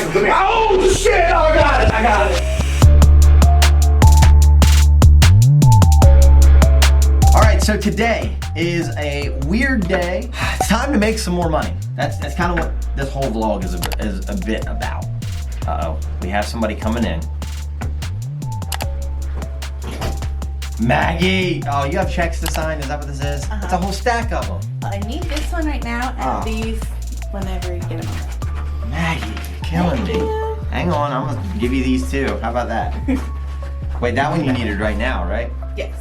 Come here. Oh shit! Oh, I got it! I got it! Alright, so today is a weird day. It's time to make some more money. That's kind of what this whole vlog is a bit about. Uh-oh, we have somebody coming in. Maggie! Oh, you have checks to sign? Is that what this is? It's a whole stack of them. I need this one right now, and these whenever you get them out. Maggie, you're killing me. Hang on, I'm gonna give you these too. How about that? Wait, that one you needed right now, right? Yes.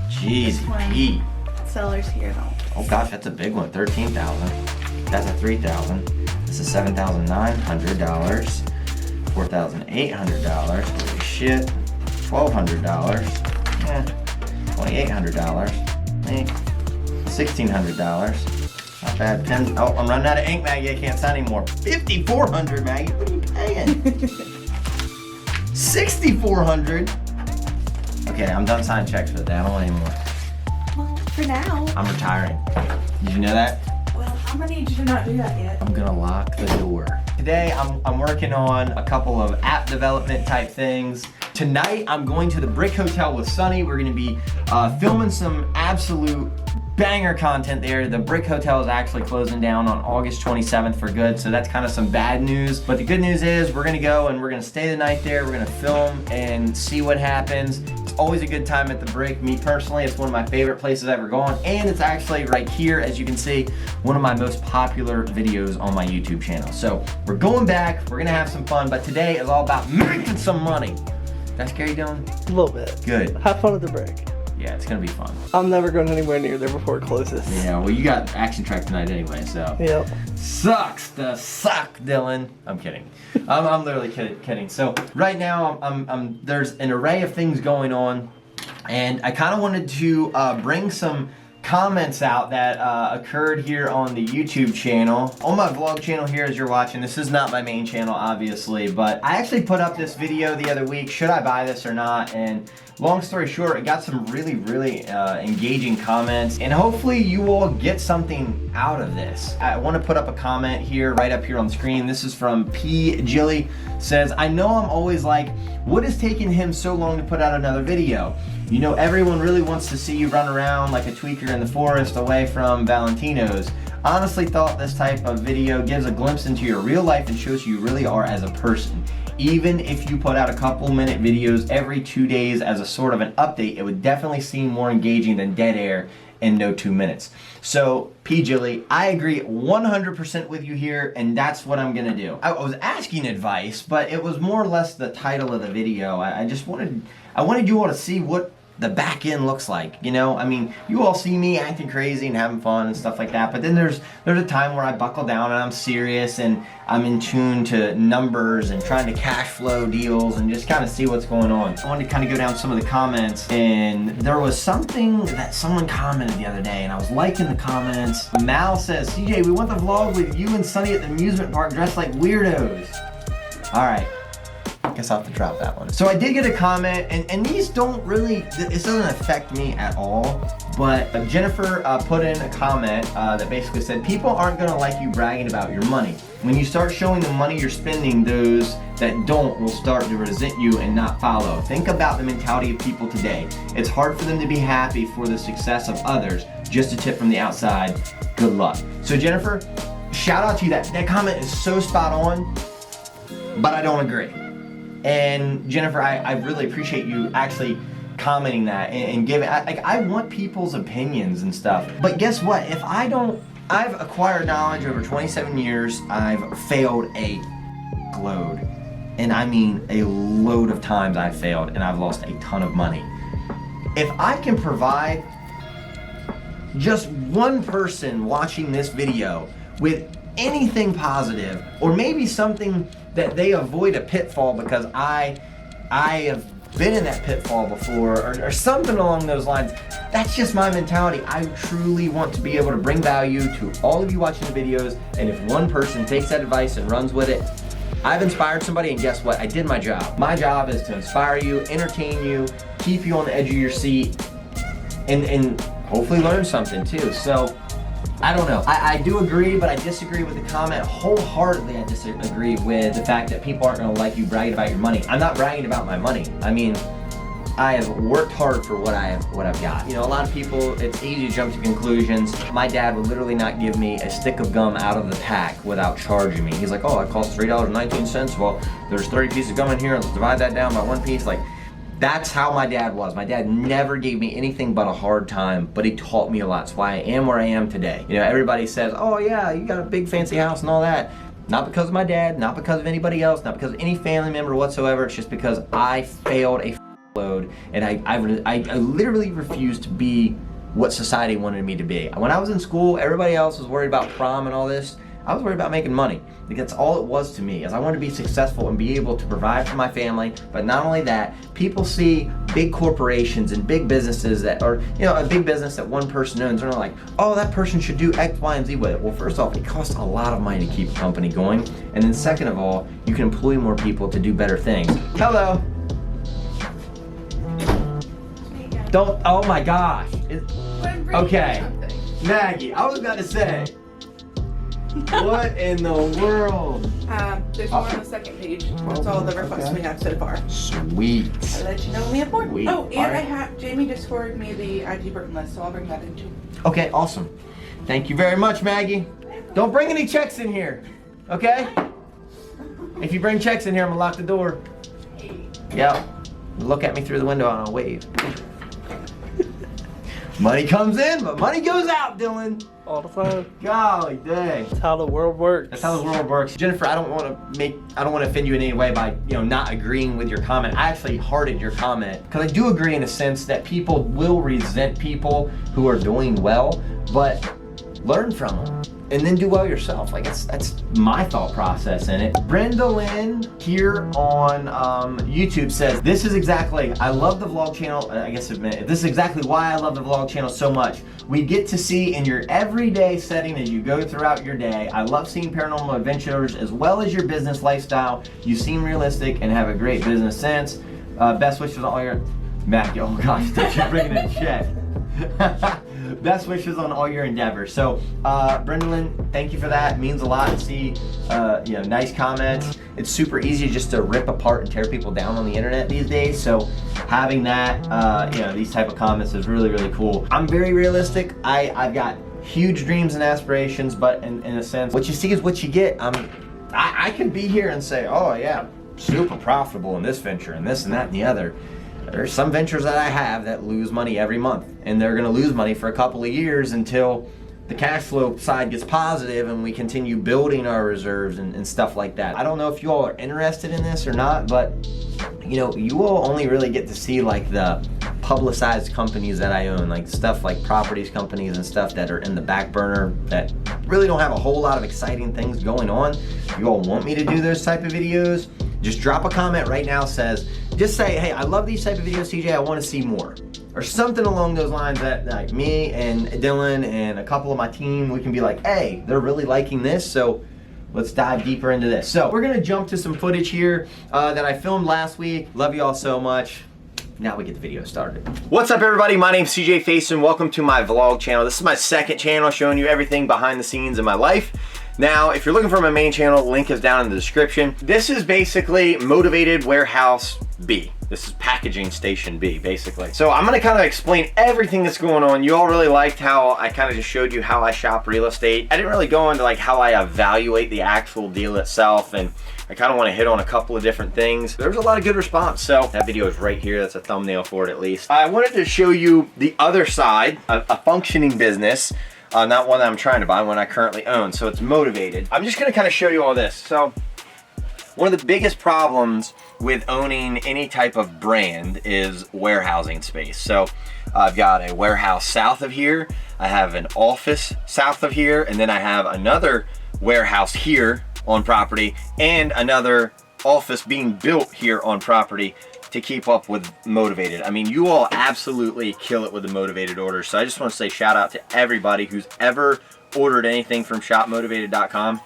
Jeez, Pete. Sellers here don't. Oh gosh, that's a big one. 13,000. That's a 3,000. This is $7,900. $4,800. Holy shit. $1,200. Yeah. $2,800. $1,600. Not bad. Pens. Oh, I'm running out of ink, Maggie. I can't sign anymore. $5,400, Maggie. What are you paying? $6,400. Okay, I'm done signing checks for the day. I don't want any more. Well, for now. I'm retiring. Did you know that? Well, I'm gonna need you to not do that yet. I'm gonna lock the door. Today, I'm working on a couple of app development type things. Tonight, I'm going to the Brick Hotel with Sunny. We're gonna be filming some absolute banger content there. The Brick Hotel is actually closing down on August 27th for good, so that's kind of some bad news. But the good news is we're gonna go and we're gonna stay the night there. We're gonna film and see what happens. It's always a good time at the Brick. Me personally, it's one of my favorite places I've ever gone, and it's actually right here, as you can see, one of my most popular videos on my YouTube channel. So we're going back, we're gonna have some fun, but today is all about making some money. That scary, Dylan? A little bit. Good. Have fun at the Brick. Yeah, it's gonna be fun. I'm never going anywhere near there before it closes. Yeah, well, you got action track tonight anyway, so. Yep. Sucks to suck, Dylan. I'm kidding. I'm literally kidding. So right now, there's an array of things going on, and I kind of wanted to bring some comments out that occurred here on the YouTube channel. On my vlog channel here as you're watching, this is not my main channel obviously, but I actually put up this video the other week, should I buy this or not, and long story short, it got some really engaging comments, and hopefully you all get something out of this. I want to put up a comment here, right up here on the screen. This is from P. Jilly. Says, I know I'm always like, what is taking him so long to put out another video? You know, everyone really wants to see you run around like a tweaker in the forest away from Valentino's. Honestly thought this type of video gives a glimpse into your real life and shows who you really are as a person. Even if you put out a couple minute videos every 2 days as a sort of an update, it would definitely seem more engaging than dead air in no 2 minutes. So, P. Jilly, I agree 100% with you here, and that's what I'm gonna do. I was asking advice, but it was more or less the title of the video. I wanted you all to see what the back end looks like, you know? I mean, you all see me acting crazy and having fun and stuff like that, but then there's a time where I buckle down and I'm serious and I'm in tune to numbers and trying to cash flow deals and just kind of see what's going on. I wanted to kind of go down some of the comments, and there was something that someone commented the other day, and I was liking the comments. Mal says, CJ, we want the vlog with you and Sunny at the amusement park dressed like weirdos. All right. I guess I'll have to drop that one. So I did get a comment, and these don't really, it doesn't affect me at all, but Jennifer put in a comment that basically said, people aren't gonna like you bragging about your money. When you start showing the money you're spending, those that don't will start to resent you and not follow. Think about the mentality of people today. It's hard for them to be happy for the success of others. Just a tip from the outside, good luck. So Jennifer, shout out to you. That comment is so spot on, but I don't agree. And Jennifer, I really appreciate you actually commenting that and giving, I want people's opinions and stuff. But guess what? If I don't, I've acquired knowledge over 27 years. I've failed a load. And I mean a load of times I've failed and I've lost a ton of money. If I can provide just one person watching this video with anything positive, or maybe something that they avoid a pitfall because I have been in that pitfall before, or something along those lines. That's just my mentality. I truly want to be able to bring value to all of you watching the videos, and if one person takes that advice and runs with it, I've inspired somebody, and guess what? I did my job. My job is to inspire you, entertain you, keep you on the edge of your seat, and hopefully learn something too. So I don't know. I do agree, but I disagree with the comment wholeheartedly. I disagree with the fact that people aren't gonna like you bragging about your money. I'm not bragging about my money. I mean, I have worked hard for what I've got. You know, a lot of people, it's easy to jump to conclusions. My dad would literally not give me a stick of gum out of the pack without charging me. He's like, oh, it costs $3.19. Well, there's 30 pieces of gum in here. Let's divide that down by one piece. Like, that's how my dad was. My dad never gave me anything but a hard time, but he taught me a lot. That's why I am where I am today. You know, everybody says, oh yeah, you got a big fancy house and all that. Not because of my dad, not because of anybody else, not because of any family member whatsoever. It's just because I failed a load, and I literally refused to be what society wanted me to be. When I was in school, everybody else was worried about prom and all this. I was worried about making money. Like, that's all it was to me, is I wanted to be successful and be able to provide for my family. But not only that, people see big corporations and big businesses that are, you know, a big business that one person owns, and they're like, oh, that person should do X, Y, and Z with it. Well, first off, it costs a lot of money to keep a company going. And then second of all, you can employ more people to do better things. Hello. Don't, oh my gosh. Okay. Maggie, I was about to say, what in the world? There's more on the second page. That's all the requests we have so far. Sweet. I'll let you know when we have more. Sweet. Oh, and All right. I have, Jamie just forwarded me the IG Burton list, so I'll bring that in too. Okay, awesome. Thank you very much, Maggie. Don't bring any checks in here, okay? If you bring checks in here, I'm gonna lock the door. Yeah. Look at me through the window and I'll wave. Money comes in, but money goes out, Dylan. All the time. Golly dang. That's how the world works. That's how the world works. Jennifer, I don't want to offend you in any way by, you know, not agreeing with your comment. I actually hearted your comment because I do agree in a sense that people will resent people who are doing well, but learn from them and then do well yourself. Like, that's my thought process in it. Brenda Lynn here on YouTube says, this is exactly, I love the vlog channel. I guess this is exactly why I love the vlog channel so much. We get to see in your everyday setting as you go throughout your day. I love seeing paranormal adventures as well as your business lifestyle. You seem realistic and have a great business sense. Best wishes on all your, Matt, oh gosh, you're bringing in a check. Best wishes on all your endeavors. So, Brendolyn, thank you for that. It means a lot to see, you know, nice comments. It's super easy just to rip apart and tear people down on the internet these days. So, having that, you know, these type of comments is really, really cool. I'm very realistic. I've got huge dreams and aspirations, but in a sense, what you see is what you get. I can be here and say, oh yeah, super profitable in this venture and this and that and the other. There's some ventures that I have that lose money every month, and they're gonna lose money for a couple of years until the cash flow side gets positive and we continue building our reserves and stuff like that. I don't know if you all are interested in this or not, but you know, you all only really get to see like the publicized companies that I own, like stuff like properties companies and stuff that are in the back burner that really don't have a whole lot of exciting things going on. If you all want me to do those type of videos, just drop a comment right now, just say, hey, I love these type of videos, CJ, I want to see more. Or something along those lines that like me and Dylan and a couple of my team, we can be like, hey, they're really liking this, so let's dive deeper into this. So we're gonna jump to some footage here that I filmed last week. Love you all so much. Now we get the video started. What's up everybody, my name's CJ Faison. Welcome to my vlog channel. This is my second channel showing you everything behind the scenes in my life. Now, if you're looking for my main channel, the link is down in the description. This is basically Motivated Warehouse B. This is Packaging Station B, basically. So I'm gonna kind of explain everything that's going on. You all really liked how I kind of just showed you how I shop real estate. I didn't really go into like how I evaluate the actual deal itself, and I kind of want to hit on a couple of different things. There's a lot of good response, so that video is right here. That's a thumbnail for it at least. I wanted to show you the other side, a functioning business. Not one that I'm trying to buy, one I currently own, so it's Motivated. I'm just gonna kind of show you all this. So, one of the biggest problems with owning any type of brand is warehousing space. So, I've got a warehouse south of here, I have an office south of here, and then I have another warehouse here on property, and another office being built here on property to keep up with Motivated. I mean, you all absolutely kill it with the Motivated orders. So I just want to say shout out to everybody who's ever ordered anything from shopmotivated.com.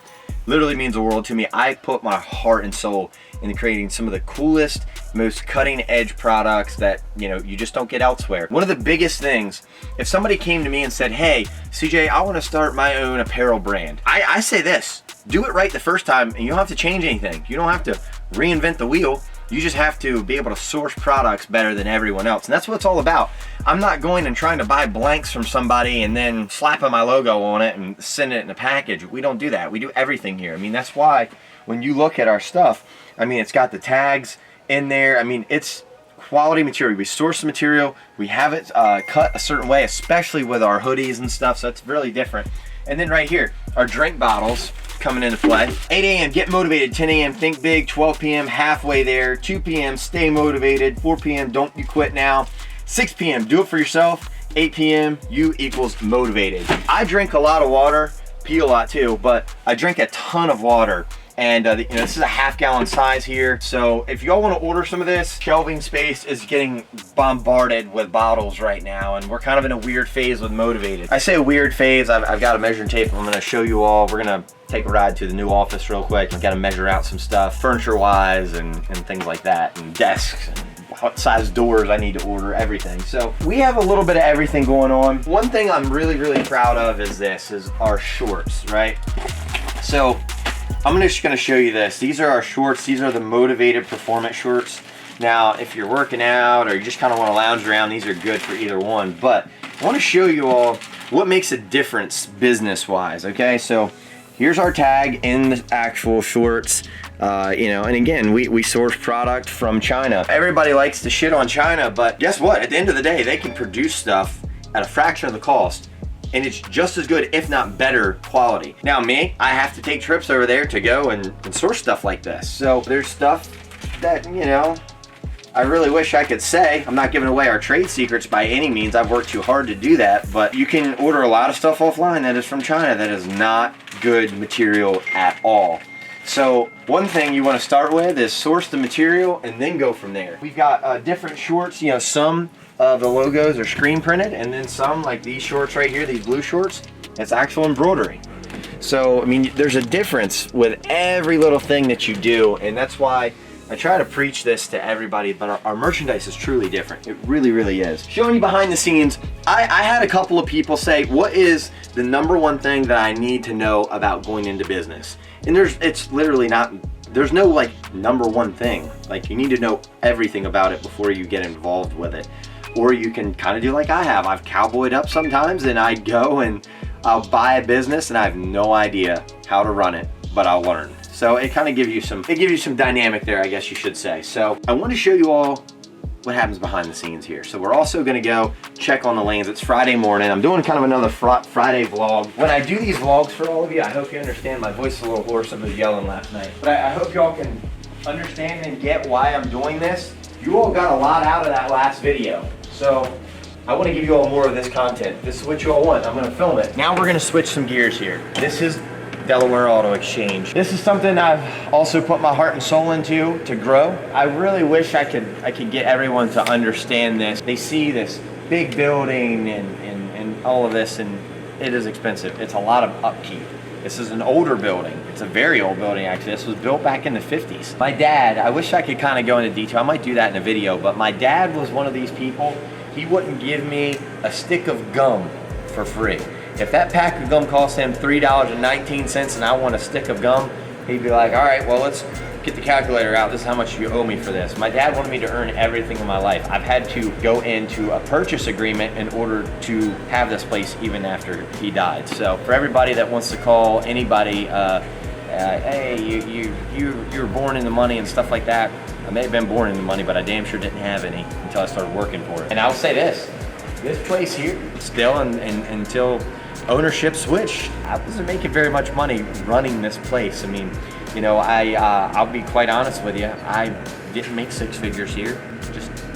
literally means the world to me. I put my heart and soul into creating some of the coolest, most cutting edge products that, you know, you just don't get elsewhere. One of the biggest things, if somebody came to me and said, hey, CJ, I want to start my own apparel brand, I say this, do it right the first time and you don't have to change anything. You don't have to reinvent the wheel. You just have to be able to source products better than everyone else. And that's what it's all about. I'm not going and trying to buy blanks from somebody and then slapping my logo on it and send it in a package. We don't do that. We do everything here. I mean, that's why when you look at our stuff, I mean, it's got the tags in there. I mean, it's quality material. We source the material. We have it cut a certain way, especially with our hoodies and stuff. So it's really different. And then right here, our drink bottles coming into play. 8 a.m. get motivated. 10 a.m. think big. 12 p.m. halfway there. 2 p.m. stay motivated. 4 p.m. don't you quit now. 6 p.m. do it for yourself. 8 p.m. you equals motivated. I drink a lot of water, pee a lot too, but I drink a ton of water. And you know, this is a half-gallon size here. So if y'all want to order some of this, shelving space is getting bombarded with bottles right now, and we're kind of in a weird phase with Motivated. I say a weird phase. I've got a measuring tape. I'm going to show you all. We're going to take a ride to the new office real quick. I've got to measure out some stuff, furniture-wise, and things like that, and desks, and what size doors I need to order, everything. So we have a little bit of everything going on. One thing I'm really, really proud of is our shorts, right? So I'm just gonna show you this. These are our shorts. These are the Motivated Performance shorts. Now, if you're working out or you just kind of want to lounge around, these are good for either one. But I want to show you all what makes a difference business-wise, okay? So here's our tag in the actual shorts. You know, and again, we source product from China. Everybody likes to shit on China, but guess what? At the end of the day, they can produce stuff at a fraction of the cost, and it's just as good, if not better quality. Now me, I have to take trips over there to go and source stuff like this. So there's stuff that, you know, I really wish I could say. I'm not giving away our trade secrets by any means. I've worked too hard to do that, but you can order a lot of stuff offline that is from China that is not good material at all. So one thing you want to start with is source the material and then go from there. We've got different shorts, you know, some of the logos are screen printed, and then some, like these shorts right here, these blue shorts, it's actual embroidery. So, I mean, there's a difference with every little thing that you do, and that's why I try to preach this to everybody, but our merchandise is truly different. It really, really is. Showing you behind the scenes, I had a couple of people say, what is the number one thing that I need to know about going into business? And it's literally not, there's no like number one thing. Like, you need to know everything about it before you get involved with it. Or you can kind of do like I have. I've cowboyed up sometimes, and I go and I'll buy a business and I have no idea how to run it, but I'll learn. So it kind of gives you some dynamic there, I guess you should say. So I want to show you all what happens behind the scenes here. So we're also going to go check on the lanes. It's Friday morning. I'm doing kind of another Friday vlog. When I do these vlogs for all of you, I hope you understand my voice is a little hoarse. I was yelling last night. But I hope y'all can understand and get why I'm doing this. You all got a lot out of that last video. So I want to give you all more of this content. This is what you all want. I'm going to film it. Now we're going to switch some gears here. This is Delaware Auto Exchange. This is something I've also put my heart and soul into to grow. I really wish I could get everyone to understand this. They see this big building and all of this, and it is expensive. It's a lot of upkeep. This is an older building. It's a very old building, actually. This was built back in the 50s. My dad, I wish I could kind of go into detail. I might do that in a video, but my dad was one of these people. He wouldn't give me a stick of gum for free. If that pack of gum cost him $3.19 and I want a stick of gum, he'd be like, all right, well, let's get the calculator out. This is how much you owe me for this. My dad wanted me to earn everything in my life. I've had to go into a purchase agreement in order to have this place even after he died. So for everybody that wants to call anybody, hey, you were born in the money and stuff like that, I may have been born in the money, but I damn sure didn't have any until I started working for it. And I'll say this place here, still until ownership switched, I wasn't making very much money running this place. I mean, you know, I'll be quite honest with you, I didn't make six figures here.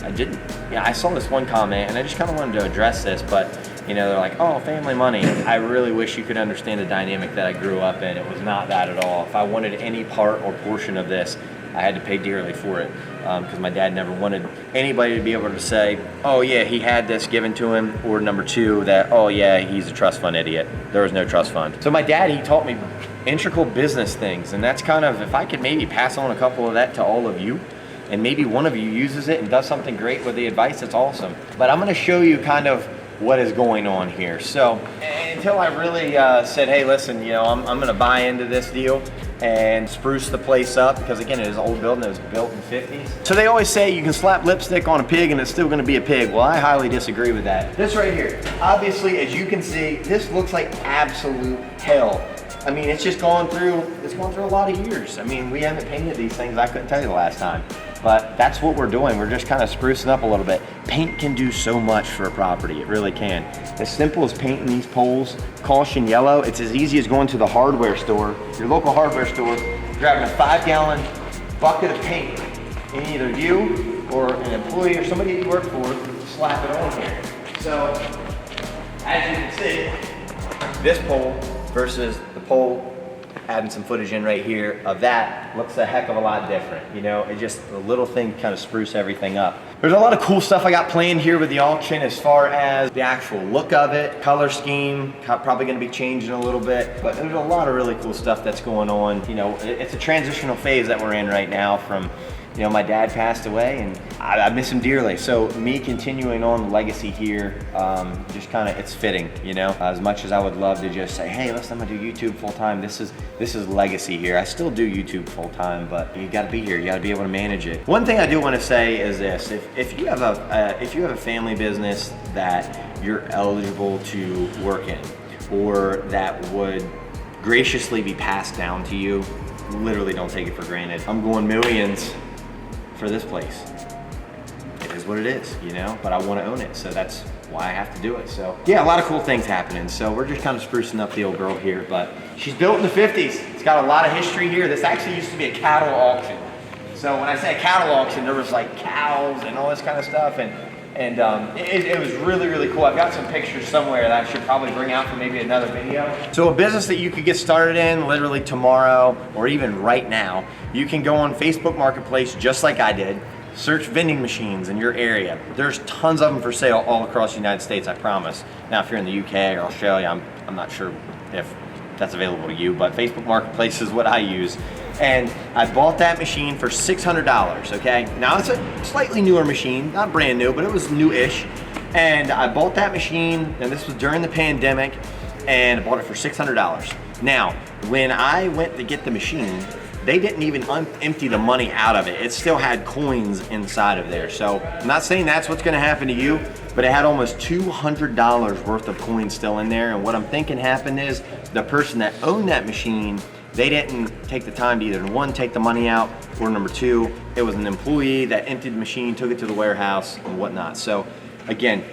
I didn't. Yeah, I saw this one comment and I just kind of wanted to address this, but you know, they're like, oh, family money. I really wish you could understand the dynamic that I grew up in. It was not that at all. If I wanted any part or portion of this, I had to pay dearly for it, because my dad never wanted anybody to be able to say, oh yeah, he had this given to him, or number two, that, oh yeah, he's a trust fund idiot. There was no trust fund. So my dad, he taught me integral business things. And that's kind of, if I could maybe pass on a couple of that to all of you, and maybe one of you uses it and does something great with the advice, that's awesome. But I'm gonna show you kind of what is going on here. So until I really said, hey, listen, you know, I'm gonna buy into this deal and spruce the place up, because again, it is an old building that was built in the 50s. So they always say you can slap lipstick on a pig and it's still gonna be a pig. Well, I highly disagree with that. This right here, obviously, as you can see, this looks like absolute hell. I mean, it's gone through a lot of years. I mean, we haven't painted these things, I couldn't tell you the last time. But that's what we're doing. We're just kind of sprucing up a little bit. Paint can do so much for a property, it really can. As simple as painting these poles, caution yellow, it's as easy as going to the hardware store, your local hardware store, grabbing a 5-gallon bucket of paint, and either you or an employee or somebody you work for slap it on here. So, as you can see, this pole versus the pole, adding some footage in right here of that, looks a heck of a lot different. You know, it just, a little thing kind of spruce everything up. There's a lot of cool stuff I got planned here with the auction as far as the actual look of it, color scheme, probably gonna be changing a little bit, but there's a lot of really cool stuff that's going on. You know, it's a transitional phase that we're in right now from, you know, my dad passed away and I miss him dearly. So me continuing on the legacy here, just kind of, it's fitting, you know? As much as I would love to just say, hey, listen, I'm gonna do YouTube full time. This is legacy here. I still do YouTube full time, but you gotta be here. You gotta be able to manage it. One thing I do wanna say is this, if you have a family business that you're eligible to work in, or that would graciously be passed down to you, literally don't take it for granted. I'm going millions for this place. It is what it is, you know, but I want to own it, so that's why I have to do it. So yeah, a lot of cool things happening. So we're just kind of sprucing up the old girl here, but she's built in the 50s. It's got a lot of history here. This actually used to be a cattle auction. So when I say a cattle auction, there was like cows and all this kind of stuff, and it was really, really cool. I've got some pictures somewhere that I should probably bring out for maybe another video. So a business that you could get started in literally tomorrow or even right now, you can go on Facebook Marketplace just like I did, search vending machines in your area. There's tons of them for sale all across the United States, I promise. Now, if you're in the UK or Australia, I'm not sure if that's available to you, but Facebook Marketplace is what I use. And I bought that machine for $600, okay? Now it's a slightly newer machine, not brand new, but it was new-ish. And I bought that machine, and this was during the pandemic, and I bought it for $600. Now, when I went to get the machine, they didn't even empty the money out of it. It still had coins inside of there. So I'm not saying that's what's gonna happen to you, but it had almost $200 worth of coins still in there. And what I'm thinking happened is the person that owned that machine, they didn't take the time to either, one, take the money out, or number two, it was an employee that emptied the machine, took it to the warehouse and whatnot. So again,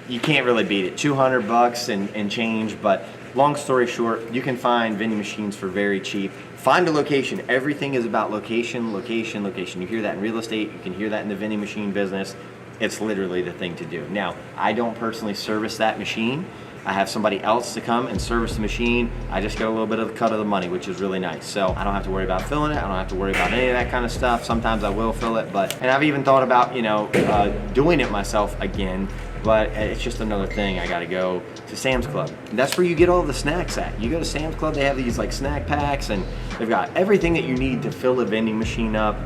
you can't really beat it. 200 bucks and change, but long story short, you can find vending machines for very cheap. Find a location. Everything is about location, location, location. You hear that in real estate, you can hear that in the vending machine business. It's literally the thing to do. Now, I don't personally service that machine. I have somebody else to come and service the machine. I just get a little bit of the cut of the money, which is really nice. So I don't have to worry about filling it. I don't have to worry about any of that kind of stuff. Sometimes I will fill it, and I've even thought about, you know, doing it myself again, but it's just another thing. I gotta go to Sam's Club. And that's where you get all the snacks at. You go to Sam's Club, they have these like snack packs, and they've got everything that you need to fill a vending machine up.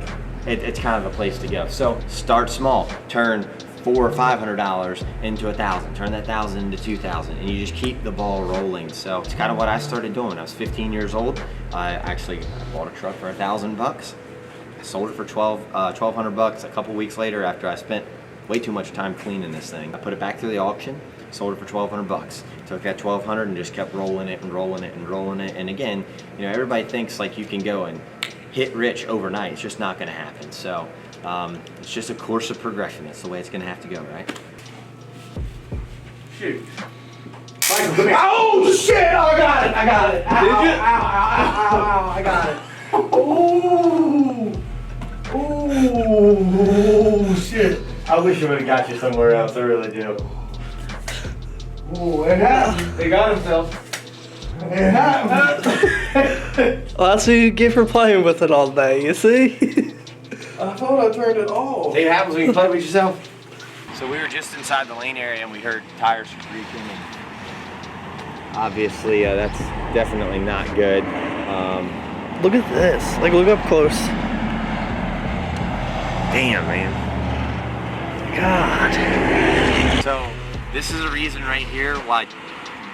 It's kind of a place to go. So start small, turn $400 or $500 into $1,000, turn that $1,000 into $2,000, and you just keep the ball rolling. So it's kind of what I started doing. I was 15 years old. I actually bought a truck for $1,000. I sold it for 1,200 bucks. A couple weeks later, after I spent way too much time cleaning this thing, I put it back through the auction, sold it for 1,200 bucks. Took that 1,200 and just kept rolling it and rolling it and rolling it. And again, you know, everybody thinks like you can go and hit rich overnight. It's just not going to happen. So it's just a course of progression. That's the way it's going to have to go, right? Shoot. Michael, come here. Oh, shit! Oh, I got it! I got it! Ow, did you? Ow, ow, ow, ow, I got it. Ooh! Ooh, shit. I wish I would have got you somewhere else. I really do. Ooh, it happened. They got himself. It happened. Well, that's what you get for playing with it all day, you see? I thought I turned it off. See, it happens when you play with yourself. So we were just inside the lane area and we heard tires creaking. And obviously that's definitely not good. Look at this. Like, look up close. Damn, man. God. So this is a reason right here why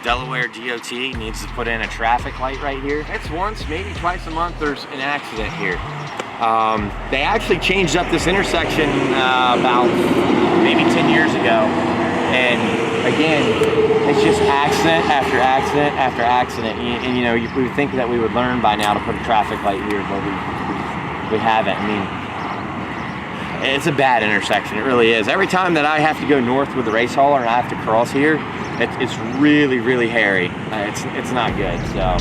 Delaware DOT needs to put in a traffic light right here. It's once, maybe twice a month there's an accident here. They actually changed up this intersection about maybe 10 years ago. And again, it's just accident after accident after accident. And you know, we would think that we would learn by now to put a traffic light here, but we haven't. I mean, it's a bad intersection, it really is. Every time that I have to go north with the race hauler and I have to cross here, it's really, really hairy. It's not good, so.